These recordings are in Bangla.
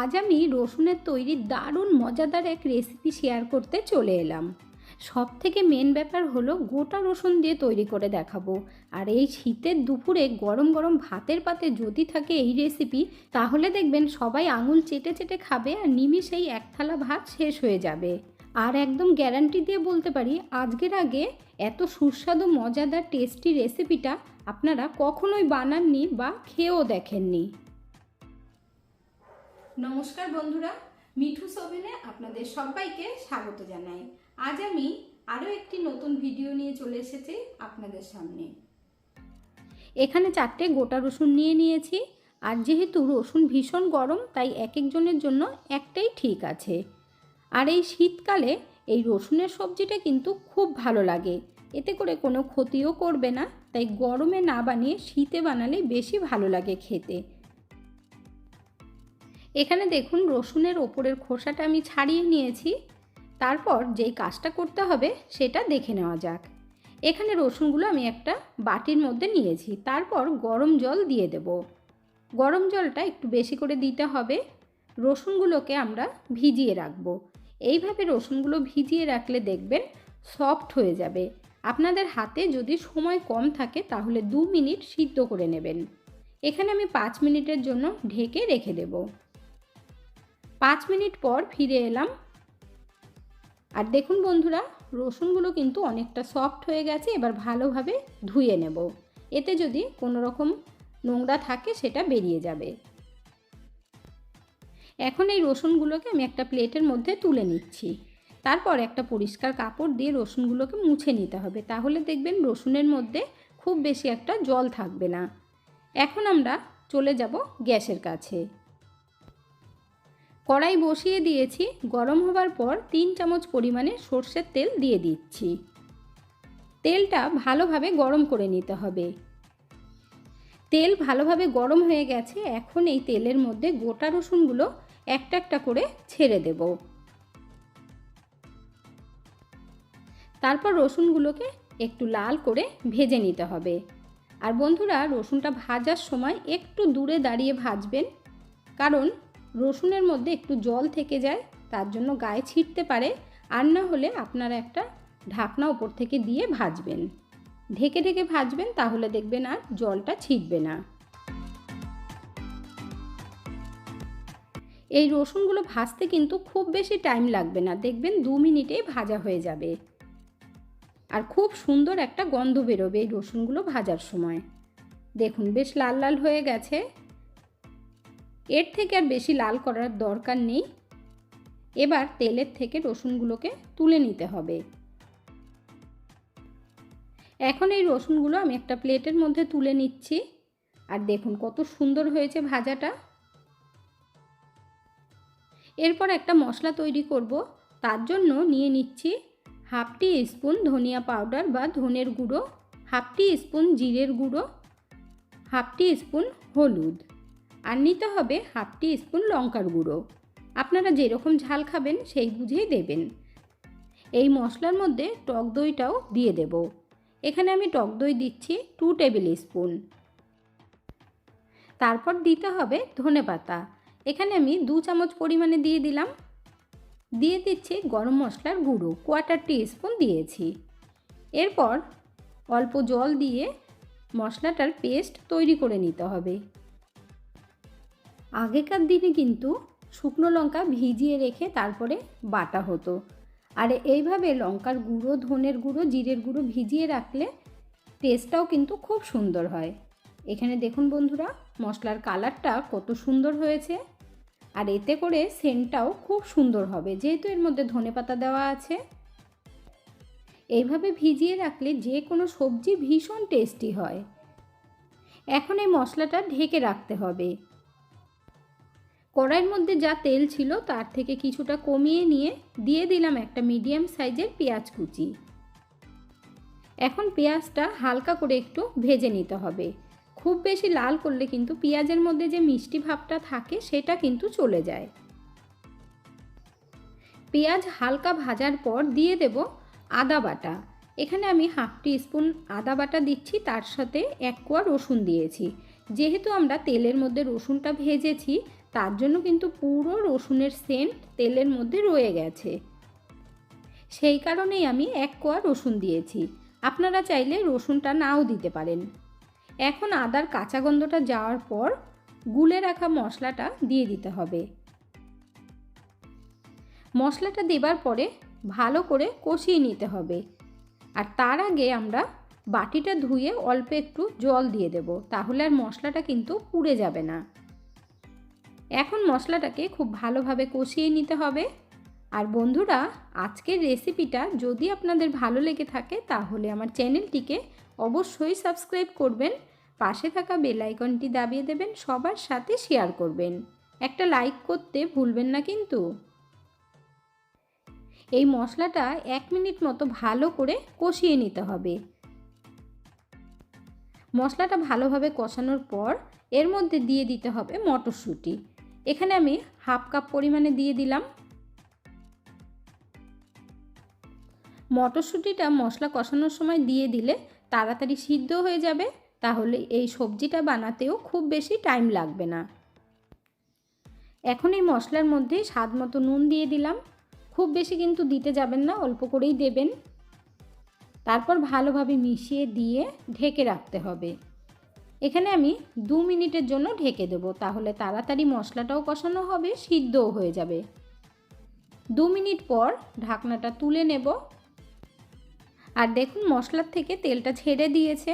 আজ আমি রসুনের তৈরি দারুণ মজাদার এক রেসিপি শেয়ার করতে চলে এলাম। সব থেকে মেন ব্যাপার হলো গোটা রসুন দিয়ে তৈরি করে দেখাবো। আর এই শীতের দুপুরে গরম গরম ভাতের পাতে যদি থাকে এই রেসিপি, তাহলে দেখবেন সবাই আঙুল চেটে চেটে খাবে আর নিমিষেই এক থালা ভাত শেষ হয়ে যাবে। আর একদম গ্যারান্টি দিয়ে বলতে পারি, আজকের আগে এত সুস্বাদু মজাদার টেস্টি রেসিপিটা আপনারা কখনোই বানাননি বা খেয়েও দেখেননি। নমস্কার বন্ধুরা, মিঠুস ওভেনে আপনাদের সবাইকে স্বাগত জানাই। আজ আমি আরও একটি নতুন ভিডিও নিয়ে চলে এসেছি আপনাদের সামনে। এখানে 4টে গোটা রসুন নিয়ে নিয়েছি। আর যেহেতু রসুন ভীষণ গরম, তাই এক একজনের জন্য একটাই ঠিক আছে। আর এই শীতকালে এই রসুনের সবজিটা কিন্তু খুব ভালো লাগে, এতে করে কোনো ক্ষতিও করবে না। তাই গরমে না বানিয়ে শীতে বানালে বেশি ভালো লাগে খেতে। এখানে দেখুন রসুনের ওপরের খোসাটা আমি ছাড়িয়ে নিয়েছি। তারপর যেই কাজটা করতে হবে সেটা দেখে নেওয়া যাক। এখানে রসুনগুলো আমি একটা বাটির মধ্যে নিয়েছি। তারপর গরম জল দিয়ে দেব। গরম জলটা একটু বেশি করে দিতে হবে। রসুনগুলোকে আমরা ভিজিয়ে রাখব। এইভাবে রসুনগুলো ভিজিয়ে রাখলে দেখবেন সফট হয়ে যাবে। আপনাদের হাতে যদি সময় কম থাকে তাহলে 2 মিনিট সিদ্ধ করে নেবেন। এখানে আমি 5 মিনিটের জন্য ঢেকে রেখে দেব। 5 মিনিট পর ফিরে এলাম। আর দেখুন বন্ধুরা, রসুনগুলো কিন্তু অনেকটা সফট হয়ে গেছে। এবার ভালোভাবে ধুয়ে নেব। এতে যদি কোনো রকম নোংরা থাকে সেটা বেরিয়ে যাবে। এখন এই রসুনগুলোকে আমি একটা প্লেটের মধ্যে তুলে নিচ্ছি। তারপর একটা পরিষ্কার কাপড় দিয়ে রসুনগুলোকে মুছে নিতে হবে। তাহলে দেখবেন রসুনের মধ্যে খুব বেশি একটা জল থাকবে না। এখন আমরা চলে যাব গ্যাসের কাছে। কড়াই বসিয়ে দিয়েছি। গরম হবার পর 3 চামচ পরিমাণে সর্ষের তেল দিয়ে দিচ্ছি। তেলটা ভালোভাবে গরম করে নিতে হবে। তেল ভালোভাবে গরম হয়ে গেছে। এখন এই তেলের মধ্যে গোটা রসুনগুলো একটা একটা করে ছেড়ে দেব। তারপর রসুনগুলোকে একটু লাল করে ভেজে নিতে হবে। আর বন্ধুরা, রসুনটা ভাজার সময় একটু দূরে দাঁড়িয়ে ভাজবেন, কারণ রসুনের মধ্যে একটু জল থেকে যায়, তার জন্য গায়ে ছিটতে পারে। আর না হলে আপনারা একটা ঢাকনা ওপর থেকে দিয়ে ভাজবেন। ঢেকে ঢেকে ভাজবেন, তাহলে দেখবেন আর জলটা ছিটবে না। এই রসুনগুলো ভাজতে কিন্তু খুব বেশি টাইম লাগবে না, দেখবেন 2 মিনিটেই ভাজা হয়ে যাবে। আর খুব সুন্দর একটা গন্ধ বেরোবে এই রসুনগুলো ভাজার সময়। দেখুন বেশ লাল লাল হয়ে গেছে। এর থেকে আর বেশি লাল করার দরকার নেই। এবার তেলের থেকে রসুনগুলোকে তুলে নিতে হবে। এখন এই রসুনগুলো আমি একটা প্লেটের মধ্যে তুলে নিচ্ছি। আর দেখুন কত সুন্দর হয়েছে ভাজাটা। এরপর একটা মশলা তৈরি করব। তার জন্য নিয়ে নিচ্ছি 1/2 টিস্পুন ধনিয়া পাউডার বা ধনের গুঁড়ো, 1/2 টিস্পুন জিরের গুঁড়ো, 1/2 টিস্পুন হলুদ, আর নিতে হবে 1/2 টিস্পুন লঙ্কার গুঁড়ো। আপনারা যেরকম ঝাল খাবেন সেই বুঝেই দেবেন। এই মশলার মধ্যে টক দইটাও দিয়ে দেব। এখানে আমি টক দই দিচ্ছি 2 টেবিল স্পুন। তারপর দিতে হবে ধনেপাতা। এখানে আমি 2 চামচ পরিমাণে দিয়ে দিলাম। দিয়ে দিচ্ছি গরম মশলার গুঁড়ো 1/4 টিস্পুন দিয়েছি। এরপর অল্প জল দিয়ে মশলাটার পেস্ট তৈরি করে নিতে হবে। আগেকার দিনে কিন্তু শুকনো লঙ্কা ভিজিয়ে রেখে তারপরে বাটা হতো। আর এইভাবে লঙ্কার গুঁড়ো, ধনের গুঁড়ো, জিরের গুঁড়ো ভিজিয়ে রাখলে টেস্টটাও কিন্তু খুব সুন্দর হয়। এখানে দেখুন বন্ধুরা, মশলার কালারটা কত সুন্দর হয়েছে। আর এতে করে সেন্টটাও খুব সুন্দর হবে, যেহেতু এর মধ্যে ধনেপাতা দেওয়া আছে। এইভাবে ভিজিয়ে রাখলে যে কোনো সবজি ভীষণ টেস্টি হয়। এখন এই মশলাটা ঢেকে রাখতে হবে। কড়াইয়ের মধ্যে যা তেল ছিল তার থেকে কিছুটা কমিয়ে নিয়ে দিয়ে দিলাম একটা মিডিয়াম সাইজের পেঁয়াজ কুচি। এখন পেঁয়াজটা হালকা করে একটু ভেজে নিতে হবে। খুব বেশি লাল করলে কিন্তু পেঁয়াজের মধ্যে যে মিষ্টি ভাবটা থাকে সেটা কিন্তু চলে যায়। পেঁয়াজ হালকা ভাজার পর দিয়ে দেব আদা বাটা। এখানে আমি 1/2 টিস্পুন আদা বাটা দিচ্ছি, তার সাথে 1 কোয়া রসুন দিয়েছি। যেহেতু আমরা তেলের মধ্যে রসুনটা ভেজেছি, তার জন্য কিন্তু পুরো রসুনের সেন্ট তেলের মধ্যে রয়ে গেছে। সেই কারণেই আমি 1 কোয়া রসুন দিয়েছি। আপনারা চাইলে রসুনটা নাও দিতে পারেন। এখন আদার কাঁচা গন্ধটা যাওয়ার পর গুলে রাখা মশলাটা দিয়ে দিতে হবে। মশলাটা দেবার পরে ভালো করে কষিয়ে নিতে হবে। আর তার আগে আমরা বাটিটা ধুয়ে অল্প একটু জল দিয়ে দেব, তাহলে আর মশলাটা কিন্তু পুড়ে যাবে না। এখন মশলাটাকে খুব ভালোভাবে কষিয়ে নিতে হবে। আর বন্ধুরা, আজকের রেসিপিটা যদি আপনাদের ভালো লেগে থাকে তাহলে আমার চ্যানেলটিকে অবশ্যই সাবস্ক্রাইব করবেন, পাশে থাকা বেল আইকনটি দাবিয়ে দেবেন, সবার সাথে শেয়ার করবেন, একটা লাইক করতে ভুলবেন না কিন্তু। এই মশলাটা 1 মিনিট মতো ভালো করে কষিয়ে নিতে হবে। মশলাটা ভালোভাবে কষানোর পর এর মধ্যে দিয়ে দিতে হবে মটরশুঁটি। এখানে আমি 1/2 কাপ পরিমাণে দিয়ে দিলাম। মটরশুঁটিটা মশলা কষানোর সময় দিয়ে দিলে তাড়াতাড়ি সিদ্ধ হয়ে যাবে, তাহলে এই সবজিটা বানাতেও খুব বেশি টাইম লাগবে না। এখন এই মশলার মধ্যে স্বাদ মতো নুন দিয়ে দিলাম। খুব বেশি কিন্তু দিতে যাবেন না, অল্প করেই দেবেন। তারপর ভালোভাবে মিশিয়ে দিয়ে ঢেকে রাখতে হবে। এখানে আমি 2 মিনিটের জন্য ঢেকে দেব, তাহলে তাড়াতাড়ি মশলাটাও কষানো হবে, সিদ্ধও হয়ে যাবে। 2 মিনিট পর ঢাকনাটা তুলে নেব। আর দেখুন মশলার থেকে তেলটা ছেড়ে দিয়েছে।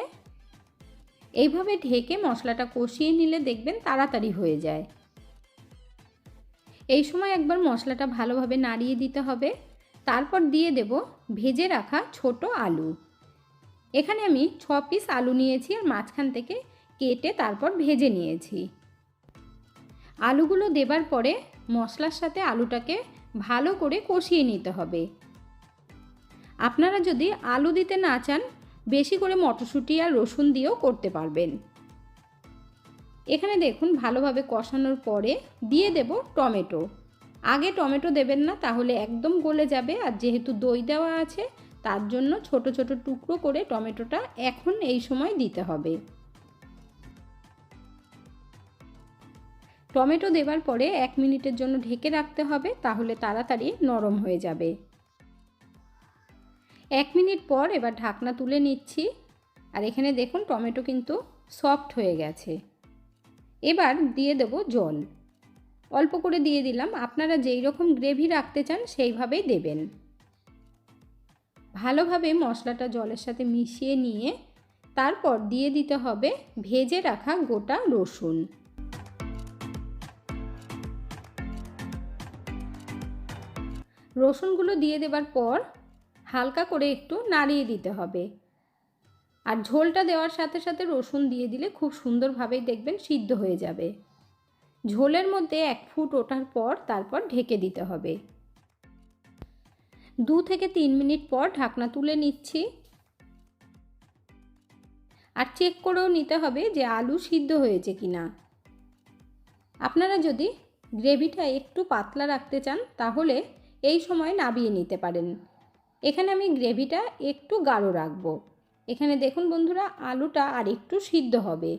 এইভাবে ঢেকে মশলাটা কষিয়ে নিলে দেখবেন তাড়াতাড়ি হয়ে যায়। এই সময় একবার মশলাটা ভালোভাবে নাড়িয়ে দিতে হবে। তারপর দিয়ে দেব ভেজে রাখা ছোট আলু। এখানে আমি 6 পিস আলু নিয়েছি আর মাঝখান থেকে কেটে তারপর ভেজে নিয়েছি। আলুগুলো দেবার পরে মশলার সাথে আলুটাকে ভালো করে কষিয়ে নিতে হবে। আপনারা যদি আলু দিতে না চান, বেশি করে মটরশুঁটি আর রসুন দিয়েও করতে পারবেন। এখানে দেখুন ভালোভাবে কষানোর পরে দিয়ে দেব টমেটো। আগে টমেটো দেবেন না, তাহলে একদম গলে যাবে। আর যেহেতু দই দেওয়া আছে তার জন্য ছোট ছোট টুকরো করে টমেটোটা এখন এই সময় দিতে হবে। টমেটো দেবার পরে 1 মিনিটের জন্য ঢেকে রাখতে হবে, তাহলে তাড়াতাড়ি নরম হয়ে যাবে। 1 মিনিট পর এবার ঢাকনা তুলে নিচ্ছি। আর এখানে দেখুন টমেটো কিন্তু সফট হয়ে গেছে। এবার দিয়ে দেব জল, অল্প করে দিয়ে দিলাম। আপনারা যেই রকম গ্রেভি রাখতে চান সেইভাবেই দেবেন। ভালোভাবে মশলাটা জলের সাথে মিশিয়ে নিয়ে তারপর দিয়ে দিতে হবে ভেজে রাখা গোটা রসুন। রসুনগুলো দিয়ে দেবার পর হালকা করে একটু নাড়িয়ে দিতে হবে। আর ঝোলটা দেওয়ার সাথে সাথে রসুন দিয়ে দিলে খুব সুন্দরভাবেই দেখবেন সিদ্ধ হয়ে যাবে। ঝোলের মধ্যে 1 ফুট ওঠার পর তারপর ঢেকে দিতে হবে। 2 থেকে 3 মিনিট পর ঢাকনা তুলে নিচ্ছি। আর চেক করেও নিতে হবে যে আলু সিদ্ধ হয়েছে কিনা। আপনারা যদি গ্রেভিটা একটু পাতলা রাখতে চান তাহলে এই সময় নামিয়ে নিতে পারেন। এখানে আমি গ্রেভিটা একটু গাঢ় রাখবো। এখানে দেখুন বন্ধুরা, আলুটা আর একটু সিদ্ধ হবে।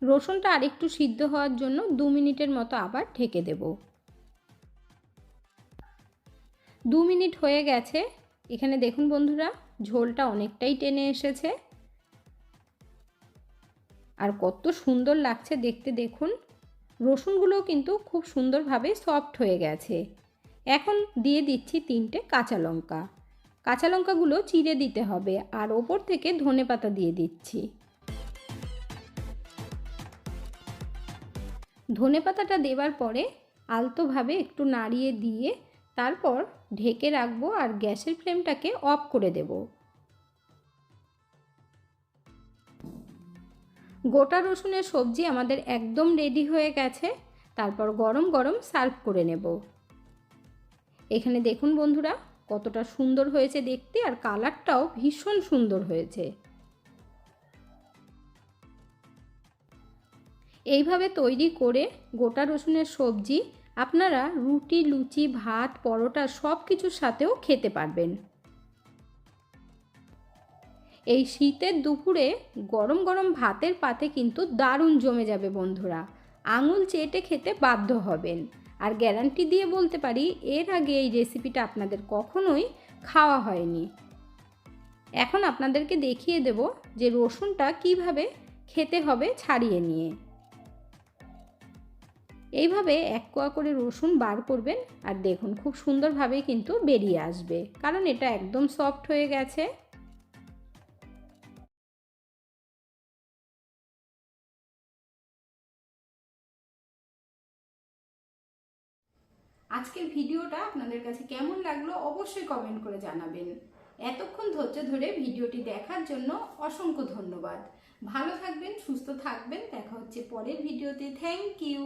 রসুনটা আর একটু সিদ্ধ হওয়ার জন্য 2 মিনিটের মতো আবার ঢেকে দেব। 2 মিনিট হয়ে গেছে। এখানে দেখুন বন্ধুরা, ঝোলটা অনেকটাই টেনে এসেছে। আর কত সুন্দর লাগছে দেখতে দেখুন। রসুনগুলোও কিন্তু খুব সুন্দরভাবে সফট হয়ে গেছে। এখন দিয়ে দিচ্ছি 3টে কাঁচা লঙ্কা। কাঁচা লঙ্কাগুলো চিড়ে দিতে হবে আর ওপর থেকে ধনেপাতা দিয়ে দিচ্ছি। ধনেপাতাটা দেবার পরে আলতোভাবে একটু নাড়িয়ে দিয়ে তারপর ঢেকে রাখবো আর গ্যাসের ফ্লেমটাকে অফ করে দেব। গোটা রসুনের সবজি আমাদের একদম রেডি হয়ে গেছে। তারপর গরম গরম সার্ভ করে নেব। এখানে দেখুন বন্ধুরা কতটা সুন্দর হয়েছে দেখতে, আর কালারটাও ভীষণ সুন্দর হয়েছে। এইভাবে তৈরি করে গোটা রসুনের সবজি আপনারা রুটি, লুচি, ভাত, পরোটা সব কিছুর সাথেও খেতে পারবেন। এই শীতের দুপুরে গরম গরম ভাতের পাতে কিন্তু দারুণ জমে যাবে বন্ধুরা। আঙুল চেটে খেতে বাধ্য হবেন। আর গ্যারান্টি দিয়ে বলতে পারি, এর আগে এই রেসিপিটা আপনাদের কখনোই খাওয়া হয়নি। এখন আপনাদেরকে দেখিয়ে দেব যে রসুনটা কিভাবে খেতে হবে ছাড়িয়ে নিয়ে। এইভাবে এক কোয়া করে রসুন বার করবেন, আর দেখুন খুব সুন্দরভাবে কিন্তু বেরিয়ে আসবে, কারণ এটা একদম সফট হয়ে গেছে। আজকের ভিডিওটা আপনাদের কাছে কেমন লাগলো অবশ্যই কমেন্ট করে জানাবেন। এতক্ষণ ধৈর্য ধরে ভিডিওটি দেখার জন্য অসংখ্য ধন্যবাদ। ভালো থাকবেন, সুস্থ থাকবেন। দেখা হচ্ছে পরের ভিডিওতে। Thank you.